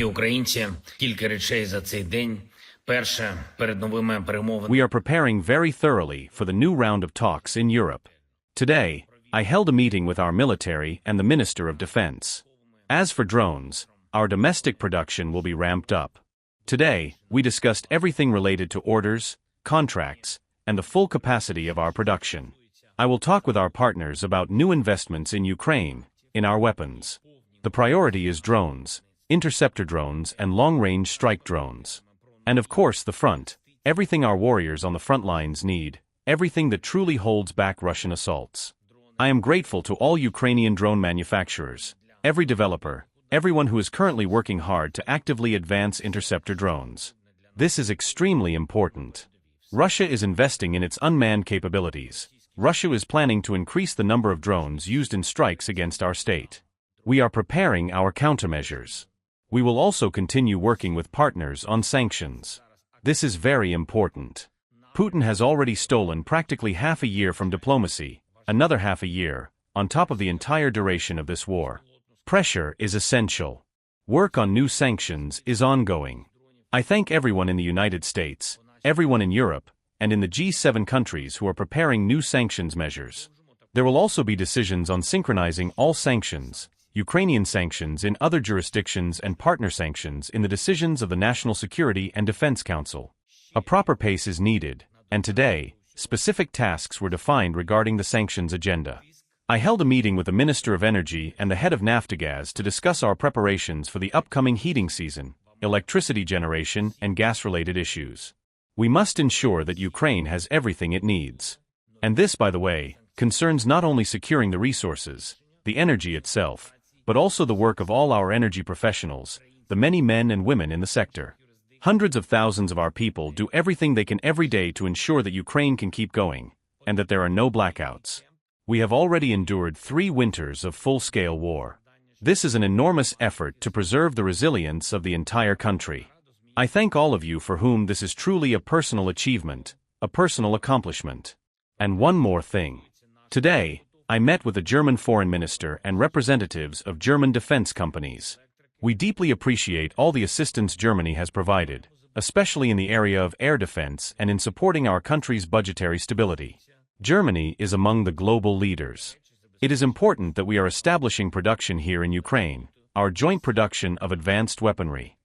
Дорогі українці, кілька речей за цей день. Перше, перед новими перемовинами. We are preparing very thoroughly for the new round of talks in Europe. Today, I held a meeting with our military and the Minister of Defense. As for drones, our domestic production will be ramped up. Today, we discussed everything related to orders, contracts, and the full capacity of our production. I will talk with our partners about new investments in Ukraine, in our weapons. The priority is drones, interceptor drones and long-range strike drones. And of course the front, everything our warriors on the front lines need, everything that truly holds back Russian assaults. I am grateful to all Ukrainian drone manufacturers, every developer, everyone who is currently working hard to actively advance interceptor drones. This is extremely important. Russia is investing in its unmanned capabilities. Russia is planning to increase the number of drones used in strikes against our state. We are preparing our countermeasures. We will also continue working with partners on sanctions. This is very important. Putin has already stolen practically half a year from diplomacy, another half a year, on top of the entire duration of this war. Pressure is essential. Work on new sanctions is ongoing. I thank everyone in the United States, everyone in Europe, and in the G7 countries who are preparing new sanctions measures. There will also be decisions on synchronizing all sanctions, Ukrainian sanctions in other jurisdictions and partner sanctions in the decisions of the National Security and Defense Council. A proper pace is needed, and today, specific tasks were defined regarding the sanctions agenda. I held a meeting with the Minister of Energy and the head of Naftogaz to discuss our preparations for the upcoming heating season, electricity generation and gas-related issues. We must ensure that Ukraine has everything it needs. And this, by the way, concerns not only securing the resources, the energy itself, but also the work of all our energy professionals, the many men and women in the sector. Hundreds of thousands of our people do everything they can every day to ensure that Ukraine can keep going, and that there are no blackouts. We have already endured 3 winters of full-scale war. This is an enormous effort to preserve the resilience of the entire country. I thank all of you for whom this is truly a personal achievement, a personal accomplishment. And one more thing. Today, I met with the German foreign minister and representatives of German defense companies. We deeply appreciate all the assistance Germany has provided, especially in the area of air defense and in supporting our country's budgetary stability. Germany is among the global leaders. It is important that we are establishing production here in Ukraine, our joint production of advanced weaponry.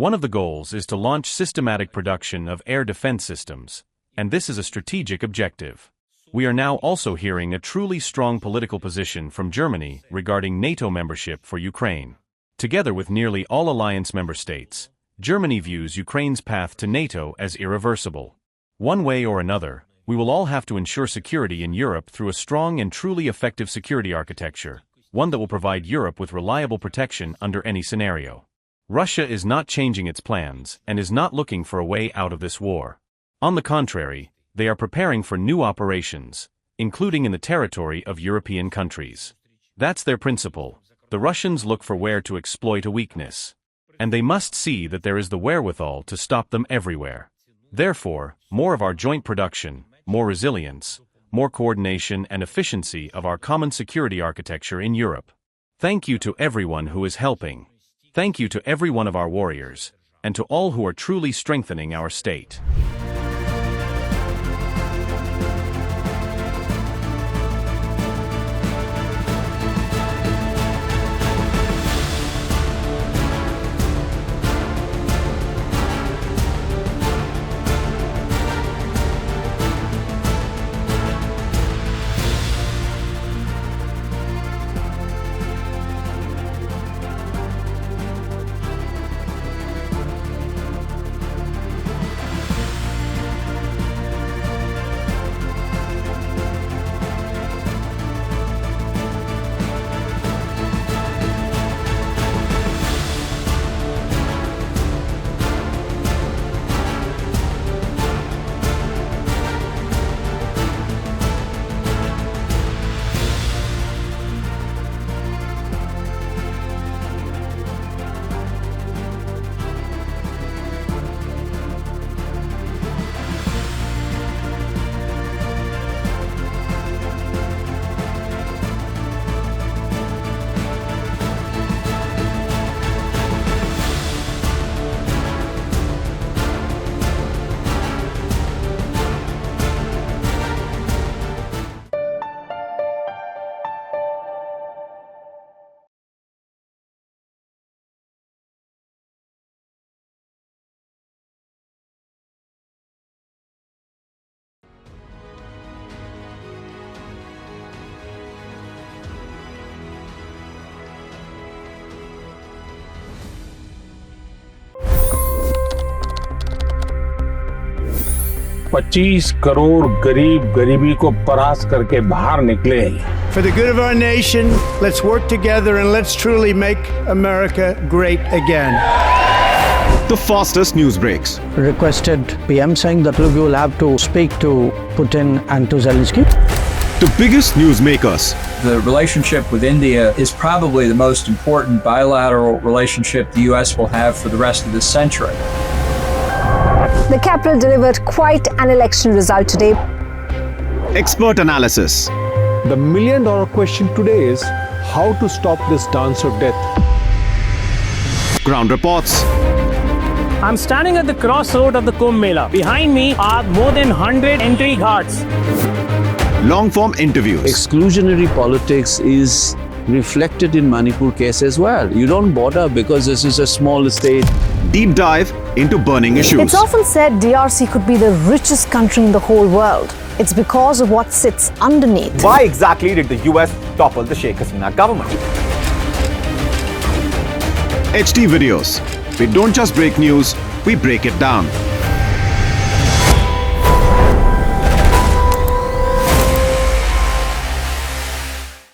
One of the goals is to launch systematic production of air defense systems, and this is a strategic objective. We are now also hearing a truly strong political position from Germany regarding NATO membership for Ukraine. Together with nearly all alliance member states, Germany views Ukraine's path to NATO as irreversible. One way or another, we will all have to ensure security in Europe through a strong and truly effective security architecture, one that will provide Europe with reliable protection under any scenario. Russia is not changing its plans and is not looking for a way out of this war. On the contrary, they are preparing for new operations, including in the territory of European countries. That's their principle. The Russians look for where to exploit a weakness. And they must see that there is the wherewithal to stop them everywhere. Therefore, more of our joint production, more resilience, more coordination and efficiency of our common security architecture in Europe. Thank you to everyone who is helping. Thank you to every one of our warriors, and to all who are truly strengthening our state. 25 crore गरीब गरीबी को परास्त करके बाहर निकले। For the good of our nation, let's work together and let's truly make America great again. The fastest news breaks. Requested PM saying that look, you will have to speak to Putin and to Zelensky. The biggest newsmakers. The relationship with India is probably the most important bilateral relationship the U.S. will have for the rest of this century. The capital delivered quite an election result today. Expert analysis. The million-dollar question today is how to stop this dance of death. Ground reports. I'm standing at the crossroad of the Kumbh Mela. Behind me are more than 100 entry ghats. Long-form interviews. Exclusionary politics is reflected in Manipur case as well. You don't bother because this is a small state. Deep dive into burning issues. It's often said DRC could be the richest country in the whole world. It's because of what sits underneath. Why exactly did the US topple the Sheikh Hasina government? HT videos. We don't just break news, we break it down.